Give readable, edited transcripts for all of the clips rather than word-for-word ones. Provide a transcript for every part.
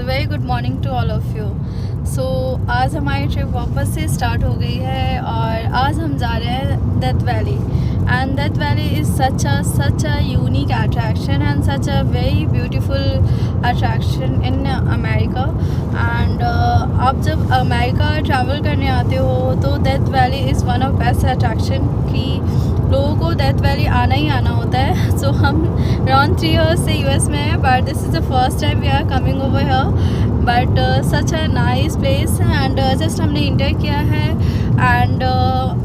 Very good morning to all of you. So आज हमारी trip वापस से स्टार्ट हो गई है और आज हम जा रहे हैं death valley. And death valley is such a unique attraction and such a very beautiful attraction in America. And आप जब अमेरिका ट्रैवल करने आते हो तो death valley is one of best attraction कि लोगों को डेथ वैली आना ही आना होता है। सो हम अराउंड 3 years से यूएस में है, but this is the first time we are coming over here. But such a nice place and just हमने इंटर किया है एंड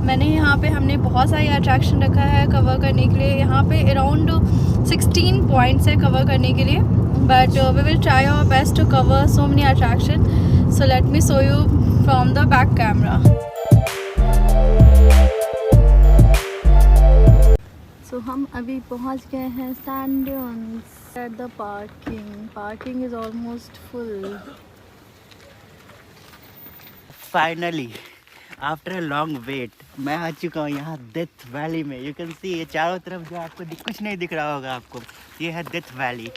मैंने यहाँ पे हमने बहुत सारी अट्रैक्शन रखा है कवर करने के लिए। यहाँ पे अराउंड 16 पॉइंट्स है कवर करने के लिए, but we will try our best to cover so many attraction. So let me show you from the back camera. तो हम अभी पहुंच गए हैं sand dunes at the parking is almost full. Finally after a long wait मैं आ चुका हूँ यहाँ डेथ वैली में। यू कैन सी ये चारों तरफ जो आपको कुछ नहीं दिख रहा होगा आपको, ये है डेथ वैली।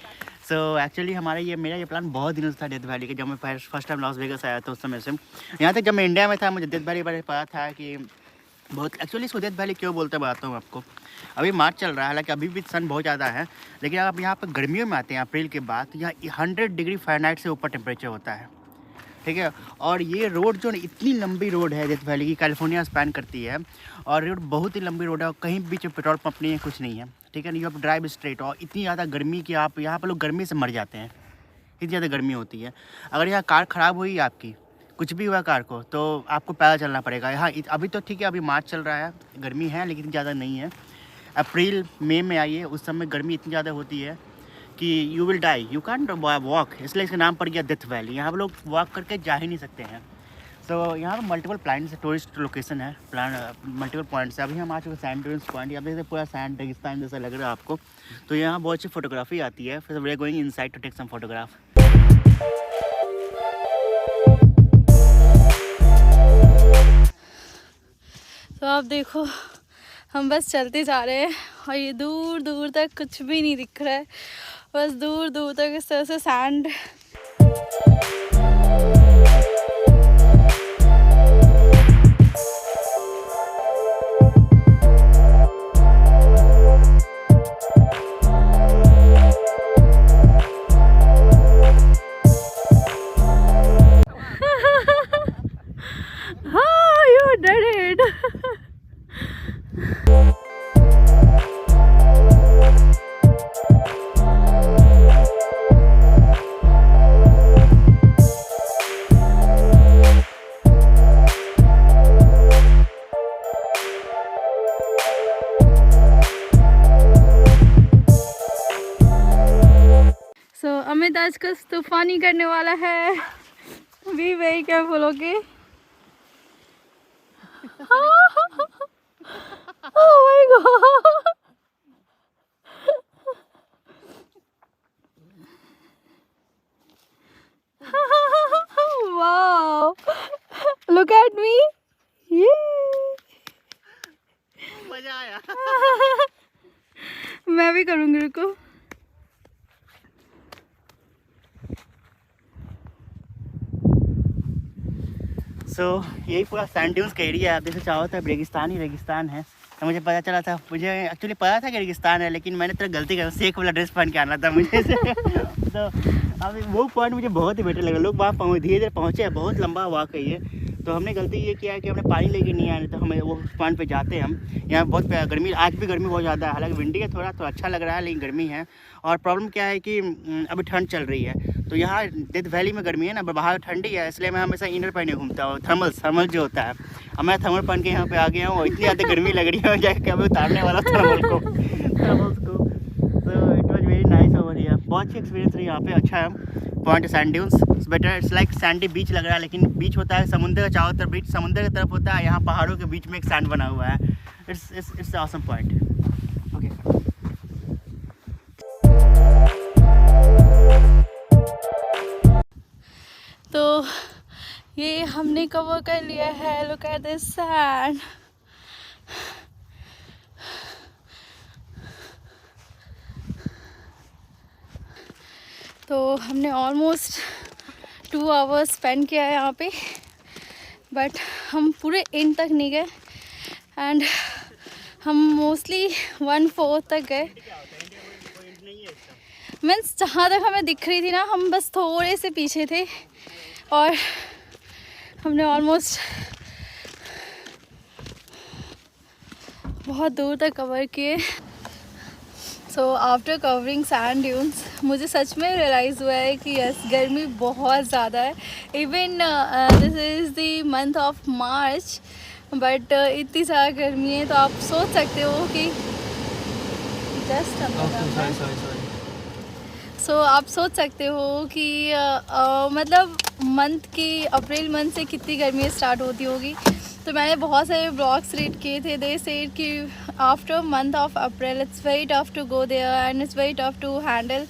सो एक्चुअली मेरा ये प्लान बहुत दिनों से था डेथ वैली का। जब मैं फर्स्ट टाइम लॉस वेगस आया था उस समय से यहाँ तक जब मैं इंडिया में था मुझे डेथ वैली बारे में पता था कि बहुत एक्चुअली इसको डेथ वैली क्यों बोलते बताता हूँ आपको। अभी मार्च चल रहा है, हालांकि अभी भी सन बहुत ज़्यादा है, लेकिन अगर आप यहाँ पर गर्मियों में आते हैं अप्रैल के बाद तो यहाँ 100 डिग्री फ़ारेनहाइट से ऊपर टेम्परेचर होता है, ठीक है। और ये रोड जो इतनी लंबी रोड है डेथ वैली की, कैलिफोर्निया स्पैन करती है और रोड बहुत ही लंबी रोड है और कहीं बीच में पेट्रोल पंप नहीं है, कुछ नहीं है, ठीक है। You have to drive straight. और इतनी ज़्यादा गर्मी कि आप यहाँ पर लोग गर्मी से मर जाते हैं, इतनी ज़्यादा गर्मी होती है। अगर यहाँ कार ख़राब हुई आपकी, कुछ भी हुआ कार को, तो आपको पैदल चलना पड़ेगा। यहाँ अभी तो ठीक है, अभी मार्च चल रहा है, गर्मी है लेकिन ज़्यादा नहीं है। अप्रैल मई में आइए, उस समय गर्मी इतनी ज़्यादा होती है कि you will die, you can walk, इसलिए इसका नाम पड़ गया डेथ वैली। यहाँ पर लोग वॉक करके जा ही नहीं सकते हैं। तो यहाँ पर मल्टीपल प्लान्स है, टूरिस्ट लोकेशन है, मल्टीपल पॉइंट्स है। अभी हम आ चुके सैंड ड्यून्स पॉइंट, यहाँ पे पूरा सैंड रेगिस्तान जैसा लग रहा है आपको। तो यहाँ बहुत अच्छी फोटोग्राफी आती है। फिर we are going inside to take some photograph. तो आप देखो हम बस चलते जा रहे हैं और ये दूर दूर तक कुछ भी नहीं दिख रहा है, बस दूर दूर तक इस तरह से सैंड। हाँ, you did it. So Amit आज कुछ तूफानी करने वाला है। Be very careful, okay. Oh my god. Wow. Look at me. मजा आया। मैं भी करूँगी, रुको। यही पूरा सैंड ड्यून्स का एरिया है। आप जैसे चाहो तो रेगिस्तान ही रेगिस्तान है। तो मुझे पता चला था, मुझे एक्चुअली पता था कि रेगिस्तान है, लेकिन मैंने तो गलती कर सेक वाला ड्रेस पहन के आना था मुझे तो अब वो पॉइंट मुझे बहुत ही बेटर लगा। लोग वहाँ धीरे धीरे पहुँचे, बहुत लंबा वॉक है ये। तो हमने गलती ये किया है कि हमने पानी लेके नहीं आए, तो हमें वो पॉइंट पे जाते हैं हम। यहाँ बहुत गर्मी, आज भी गर्मी बहुत ज़्यादा है, हालांकि विंडी है थोड़ा तो अच्छा लग रहा है, लेकिन गर्मी है। और प्रॉब्लम क्या है कि अभी ठंड चल रही है, तो यहाँ डेथ वैली में गर्मी है ना, बाहर ठंडी है, इसलिए मैं हमेशा इनर पहने घूमता हूँ, थर्मल जो होता है। अब मैं थर्मल पहन के यहाँ पे आ गया हूँ और इतनी ज़्यादा गर्मी लग रही है, जाके अभी उतारने वाला थर्मल्स को। तो अच्छी एक्सपीरियंस रही यहाँ पे, अच्छा है। Point sand dunes better, it's like sandy beach लग रहा है, लेकिन बीच होता है समुद्र के चारों तरफ, बीच समुद्र की तरफ होता है, यहाँ पहाड़ों के बीच में एक सैंड बना हुआ है। It's awesome point. ओके, तो ये हमने कवर कर लिया है। Look at this sand. तो हमने ऑलमोस्ट 2 आवर्स स्पेंड किया है यहाँ पे, बट हम पूरे एंड तक नहीं गए एंड हम मोस्टली 1/4 तक गए। मीन्स जहाँ तक हमें दिख रही थी ना, हम बस थोड़े से पीछे थे और हमने ऑलमोस्ट बहुत दूर तक कवर किए। So after covering sand dunes मुझे सच में रियलाइज़ हुआ है कि यस, गर्मी बहुत ज़्यादा है। Even this is the month of March, but इतनी ज़्यादा गर्मी है। तो आप सोच सकते हो कि आप सोच सकते हो कि मतलब मंथ की अप्रैल मंथ से कितनी गर्मी स्टार्ट होती होगी। तो मैंने बहुत सारे ब्लॉग्स रीड किए थे, दे सेड कि after month of April it's very tough to go there and it's very tough to handle.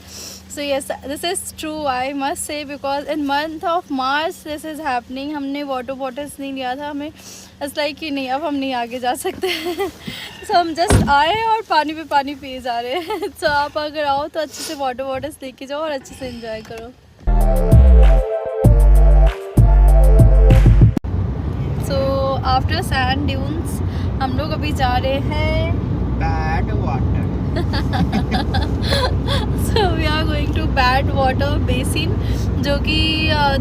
So yes, this is true, I must say, because in month of March this is happening. हमने water bottles नहीं लिया था, हमें it's like कि नहीं, अब हम नहीं आगे जा सकते। सो हम जस्ट आए और पानी पे पानी पिए जा रहे हैं। सो आप अगर आओ तो अच्छे से वाटर बॉटल्स लेके जाओ और अच्छे से एंजॉय करो। सो आफ्टर सैंड ड्यून्स हम लोग अभी जा रहे हैं Badwater. So we are going to Badwater basin, जो कि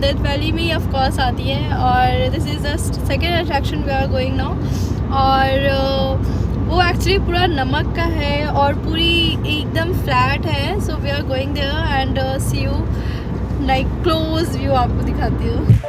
डेथ वैली में ही ऑफ कोर्स आती है। और this is the second attraction we are going now. और वो एक्चुअली पूरा नमक का है और पूरी एकदम फ्लैट है। So we are going there and see you like close view आपको दिखाती हूँ।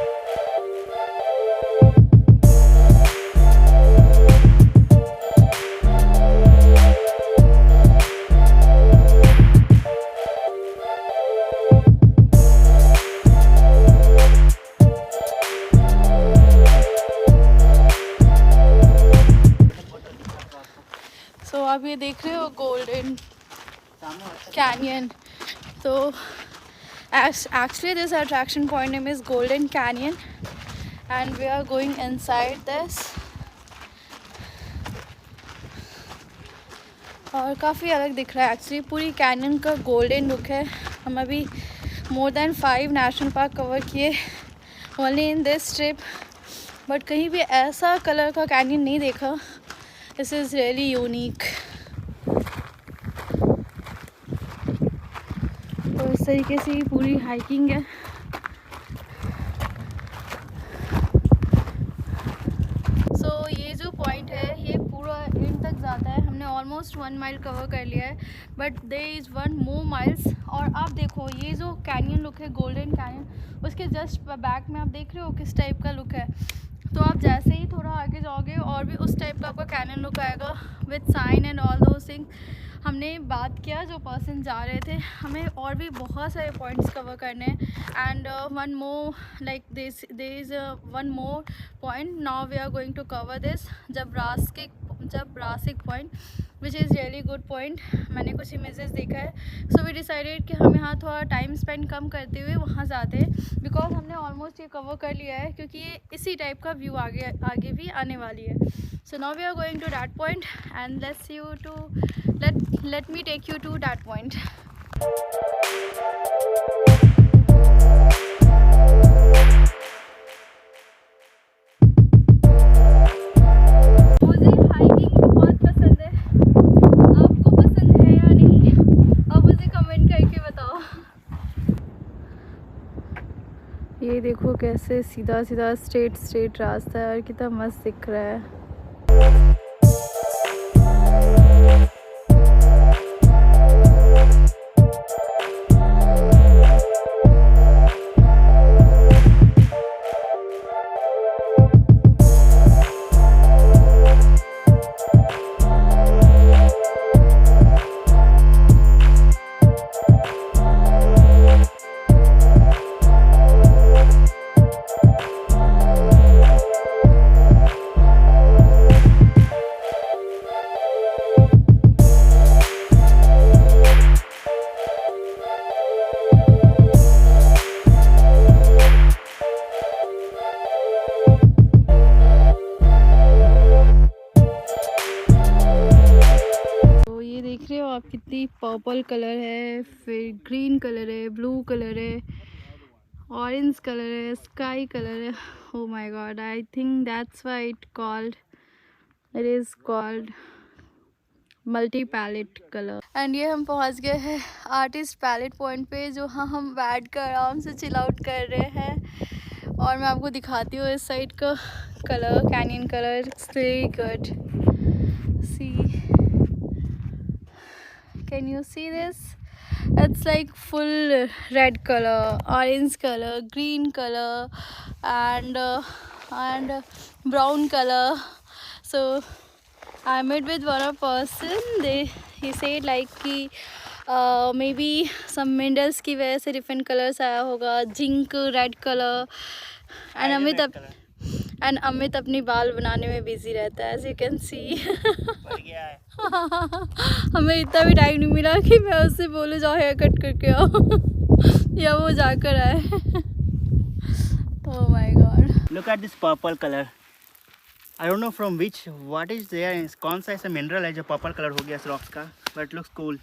तो आप ये देख रहे हो गोल्डन कैनियन। तो actually this attraction point name is Golden Canyon and we are going inside this. और काफ़ी अलग दिख रहा है एक्चुअली, पूरी कैनियन का गोल्डन लुक है। हम अभी more than 5 national park cover किए only in this trip, but कहीं भी ऐसा कलर का कैनियन नहीं देखा। This is really unique. तो इस तरीके से पूरी हाइकिंग है। सो ये जो पॉइंट है ये पूरा एंड तक जाता है। हमने ऑलमोस्ट 1 माइल कवर कर लिया है, but there is 1 more miles. और आप देखो ये जो कैनियन लुक है, गोल्डन कैनियन, उसके जस्ट बैक में आप देख रहे हो किस टाइप का लुक है। तो आप जैसे ही थोड़ा आगे जाओगे और भी उस टाइप का आपका कैनियन लुक आएगा with sign and all those things. हमने बात किया जो पर्सन जा रहे थे, हमें और भी बहुत सारे पॉइंट्स कवर करने हैं and one more like this there is 1 more point. Now we are going to cover this Zabriskie point which is really good point. मैंने कुछ इमेजेस देखा है, सो वी डिसाइडेड कि हम यहाँ थोड़ा टाइम स्पेंड कम करते हुए वहाँ जाते हैं, बिकॉज हमने ऑलमोस्ट ये कवर कर लिया है, क्योंकि ये इसी टाइप का व्यू आगे भी आने वाली है। So now we are going to that point and let me take you to that point. मुझे हाइकिंग बहुत पसंद है, आपको पसंद है या नहीं आप मुझे कमेंट करके बताओ। ये देखो कैसे सीधा सीधा स्ट्रेट रास्ता है और कितना मस्त दिख रहा है। देख रहे हो आप कितनी पर्पल कलर है, फिर ग्रीन कलर है, ब्लू कलर है, ऑरेंज कलर है, स्काई कलर है. Oh my God, I think that's why it is called multi palette colour. And ये हम पहुंच गए हैं आर्टिस्ट पैलेट पॉइंट पे, जो हम बैठ कर आराम से चिल आउट कर रहे हैं. और मैं आपको दिखाती हूँ इस साइड का colour, canyon colour. It's very good. See, can you see this? It's like full red color, orange color, green color, and brown color. So I met with one of person. He said like कि maybe some minerals की वजह से different colors आया होगा. Zinc red color. And Amit अपनी बाल बनाने में बिजी रहता है, as you can see. हमें इतना भी टाइम नहीं मिला कि मैं उससे बोलूँ जाओ हेयर कट करके आओ या वो जाकर आए. Oh my god. Look at this purple color. I don't know from which, what is there, कौन सा ऐसा मिनरल है जो पर्पल कलर हो गया इस रॉक्स का, but it looks cool.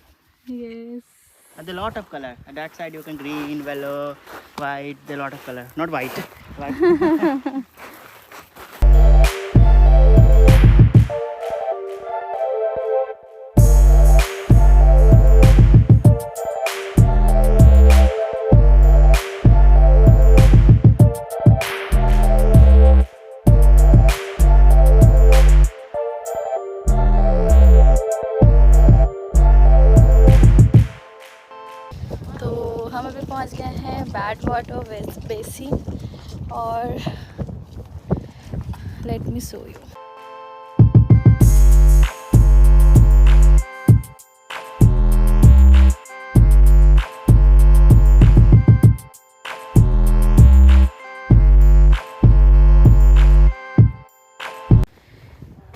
Yes. And there are lot of color. At that side you can green, yellow, white. There are lot of color. Not white. White. हम अभी पहुंच गए हैं बैड वाटर बेसिन और late me show you.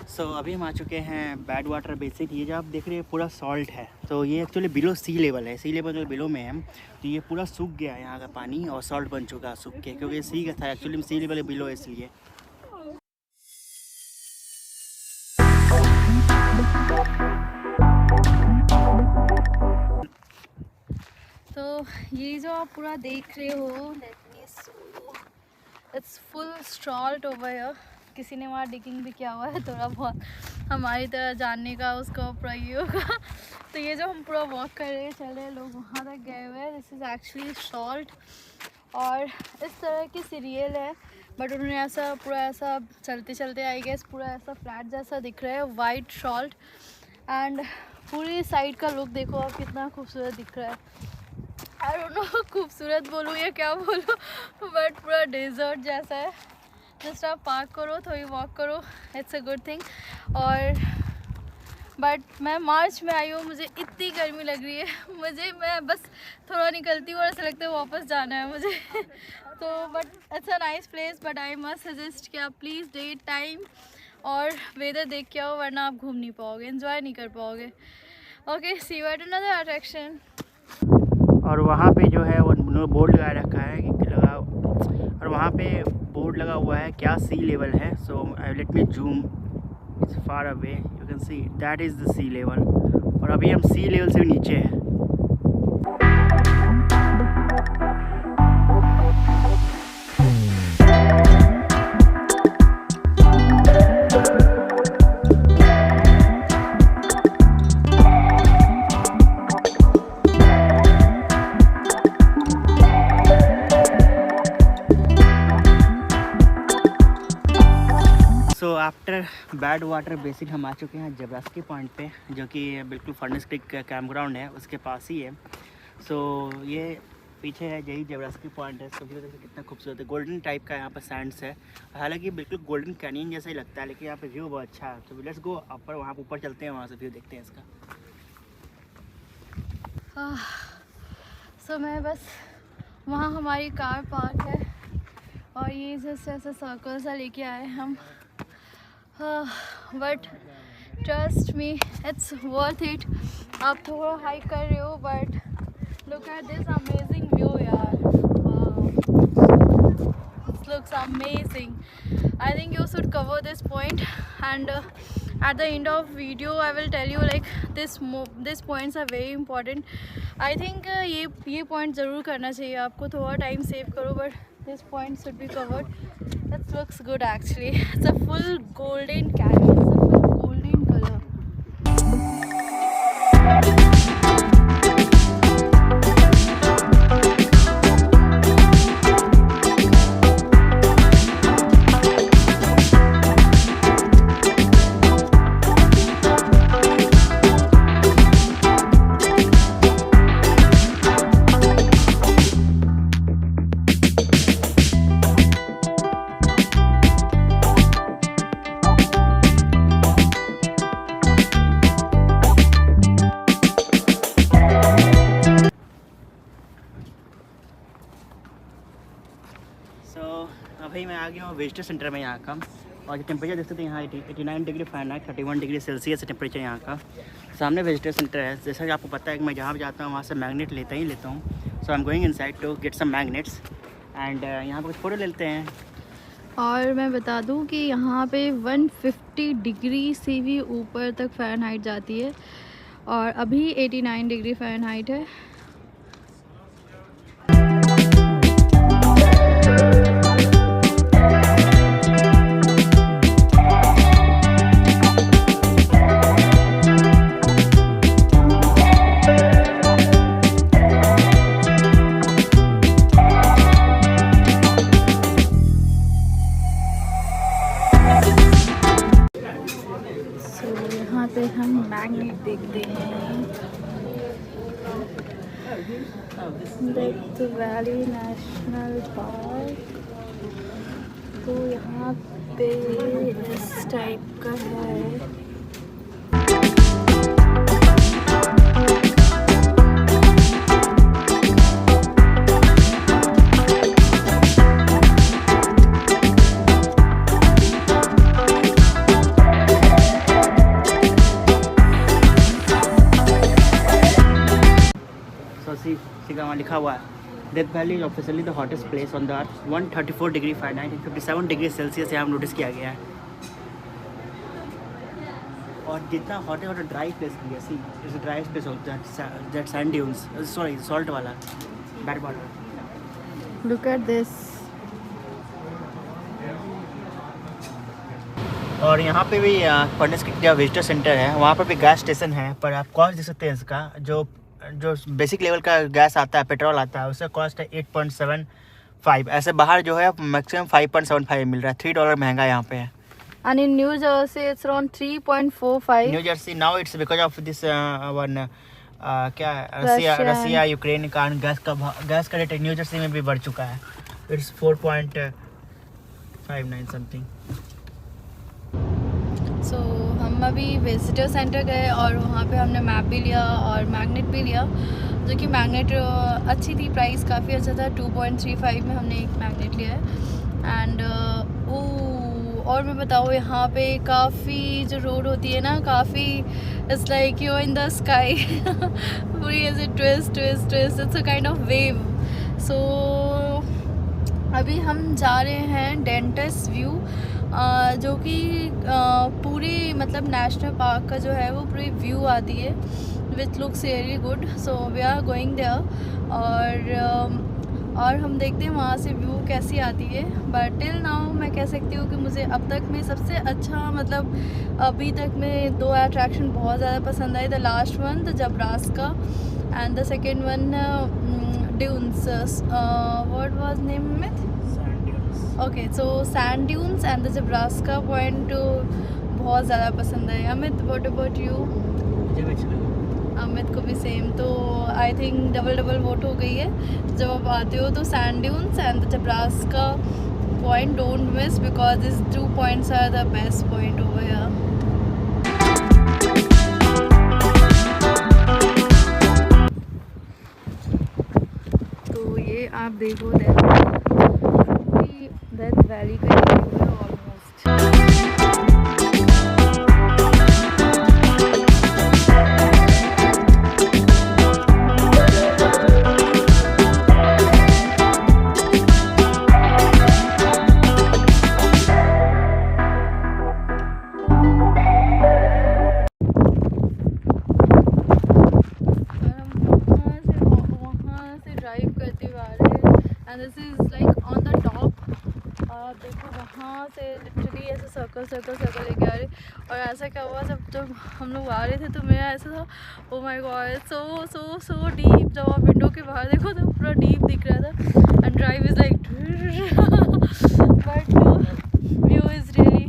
सो अभी हम आ चुके हैं बैड वाटर बेसिन. ये जो आप देख रहे हैं पूरा सॉल्ट है, तो ये एक्चुअली बिलो सी लेवल है. सी लेवल जो बिलो में है, तो ये पूरा सूख गया है यहाँ का पानी और सॉल्ट बन चुका है सूख के, क्योंकि सी का था एक्चुअली सी लेवल बिलो है इसलिए. तो ये जो आप पूरा देख रहे हो, it's full salt over here. किसी ने वहाँ डिगिंग भी किया हुआ है थोड़ा बहुत, हमारी तरह जानने का उसका पूरा ये होगा. तो ये जो हम पूरा वॉक कर रहे हैं, चल रहे लोग वहाँ तक गए हुए हैं, दिस इज़ एक्चुअली सॉल्ट. और इस तरह की सीरियल है, बट उन्होंने ऐसा पूरा ऐसा चलते चलते आई गेस पूरा ऐसा फ्लैट जैसा दिख रहा है, वाइट सॉल्ट. एंड पूरी साइड का लुक देखो आप, कितना खूबसूरत दिख रहा है. आई डोंट नो खूबसूरत बोलूँ या क्या बोलूँ, बट पूरा डेजर्ट जैसा है. जस्ट आप पार्क करो, थोड़ी वॉक करो, इट्स अ गुड थिंग. और बट मैं मार्च में आई हूँ, मुझे इतनी गर्मी लग रही है, मैं बस थोड़ा निकलती हूँ और ऐसा लगता है वापस जाना है मुझे. तो but it's a nice place, but I must suggest कि आप प्लीज़ डेट टाइम और वेदर देख के आओ, वरना आप घूम नहीं पाओगे, एंजॉय नहीं कर पाओगे. Okay, see you at another attraction. और वहाँ पे जो है वो बोर्ड लगा रखा है कि लगाओ, और वहाँ पे बोर्ड लगा हुआ है क्या सी लेवल है. So let me zoom, it's far away, you can see that is the sea level. और अभी हम सी लेवल से भी नीचे हैं. So after Badwater Basin हम आ चुके हैं जबरास्की पॉइंट पे, जो कि बिल्कुल फर्नेस क्रिक का कैंप ग्राउंड है, उसके पास ही है. सो ये पीछे है, यही जबरास्की पॉइंट है. सभी देखिए कितना खूबसूरत है, गोल्डन टाइप का यहाँ पर सैंड्स है. हालांकि बिल्कुल गोल्डन कैनियन जैसा ही लगता है, लेकिन यहाँ पे व्यू बहुत अच्छा है. तो लेट्स गो ऊपर, वहाँ पर ऊपर चलते हैं, वहाँ से व्यू देखते हैं इसका. सो मैं बस वहाँ हमारी कार पार्क है और ये जैसे ऐसा सर्कल सा लेके आए हम. But trust me it's worth it. आप थोड़ा हाइक कर रहे हो, but look at this amazing view यार. looks amazing. I think you should cover this point, and at the end of video I will tell you like this points are very important. I think ये point ज़रूर करना चाहिए आपको, थोड़ा time save करो, but this point should be covered. That looks good actually. It's a full golden canyon. It's a full golden color. अभी मैं आ गया हूँ विजिटर सेंटर में यहाँ का, और टेम्परेचर देख सकते हैं यहाँ 89 degree Fahrenheit 31 degree Celsius temperature यहाँ का। सामने विजिटर सेंटर है। जैसा कि आपको पता है कि मैं जहाँ भी जाता हूँ वहाँ से मैग्नेट लेता हूँ। So I am going inside to get some magnets and यहाँ पर कुछ फ़ोटो लेते हैं। और मैं बता दूं कि यहाँ पे 150 डिग्री से भी ऊपर तक फ़ारेनहाइट जाती है, और अभी 89 डिग्री फ़ारेनहाइट है। पे हम मैग्नेट देखते हैं। डेथ वैली नेशनल पार्क, तो यहाँ पे इस टाइप का है। वहाँ लिखा हुआ है death valley is officially the hottest place on the earth 134 degree Fahrenheit 57 degree Celsius यहाँ नोटिस किया गया है। और जितना हॉट है ड्राई प्लेस भी है। See it's a dry place of that sand dunes, sorry salt वाला bad water. Look at this. और यहाँ पे भी फर्नेस की जो विजिटर सेंटर है वहाँ पर भी गैस स्टेशन है, पर आप कॉस्ट देख सकते हैं इसका। जो बेसिक लेवल का गैस आता है, पेट्रोल आता है, उसका कॉस्ट है 8.75। ऐसे बाहर जो है मैक्सिमम 5.75 मिल रहा है। $3 महंगा यहाँ पे है। And in New Jersey it's around 3.45. New Jersey now it's because of this one क्या रसिया यूक्रेन का गैस का रेट न्यू जर्सी में भी बढ़ चुका है। It's 4.59 something. सो हम अभी विजिटर सेंटर गए और वहाँ पे हमने मैप भी लिया और मैग्नेट भी लिया, जो कि मैग्नेट अच्छी थी, प्राइस काफ़ी अच्छा था। 2.35 में हमने एक मैग्नेट लिया है। एंड और मैं बताऊँ यहाँ पे काफ़ी जो रोड होती है ना, काफ़ी it's like you in the sky पूरी ऐसे twist it's a kind of wave. So अभी हम जा रहे हैं डेंटिस्ट व्यू, जो कि पूरी मतलब नेशनल पार्क का जो है वो पूरी व्यू आती है, which looks really good. So we are going there और हम देखते हैं वहाँ से व्यू कैसी आती है। बट टिल नाउ मैं कह सकती हूँ कि मुझे अब तक में सबसे अच्छा मतलब अभी तक में 2 अट्रैक्शन बहुत ज़्यादा पसंद आए। The last one the Zabriskie and the second one dunes. What was name में? Okay, so sand dunes and the Zabriskie point बहुत ज़्यादा पसंद है। Amit, what about you? Amit को भी सेम। तो आई थिंक डबल वोट हो गई है। जब आप आते हो तो sand dunes and the Zabriskie point don't miss, because this 2 points are the best point over here. तो ये आप देखो डेथ वैली का व्यू है almost. And this is like on the top. आप देखो वहाँ से लिटरली ऐसे सर्कल लेके आ रहे, और ऐसा क्या हुआ जब हम लोग आ रहे थे तो मेरा ऐसा था, ओ माय गॉड सो डीप। जब आप विंडो के बाहर देखो तो पूरा डीप दिख रहा था, and drive is like but view is really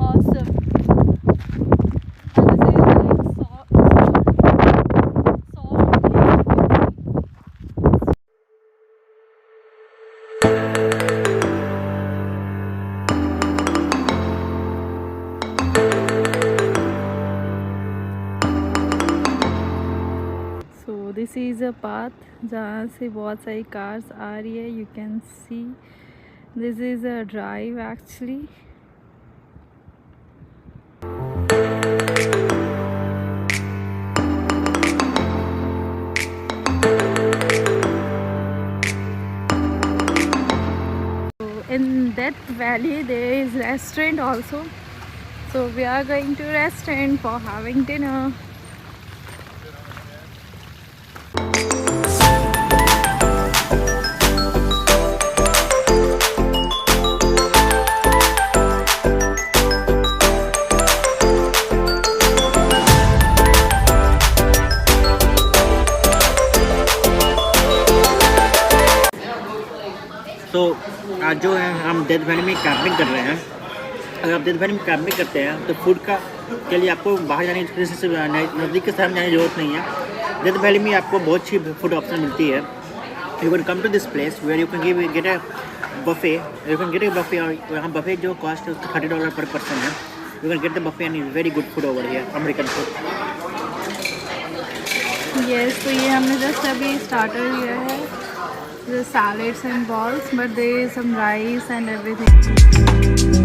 awesome. This is a path जहाँ से बहुत सारी कार्स आ रही है। You can see this is a drive actually. In Death Valley there is restaurant also, so we are going to restaurant for having dinner. तो आज जो है हम डेथ वैली में कैंपिंग कर रहे हैं। अगर आप डेथ वैली में कैंपिंग करते हैं तो फूड का के लिए आपको बाहर जाने की नज़दीक के शहर में जाने की जरूरत नहीं है। डेथ वैली में आपको बहुत अच्छी फूड ऑप्शन मिलती है। You can come to this place where you can get a buffet. You can get a buffet, और यहाँ बफे जो कॉस्ट है उसका $30 पर पर्सन है। You can get the buffet and is very good food over here, American food. Yes, तो ये हमने जस्ट अभी स्टार्टर लिया है, the salads and balls, but there is some rice and everything.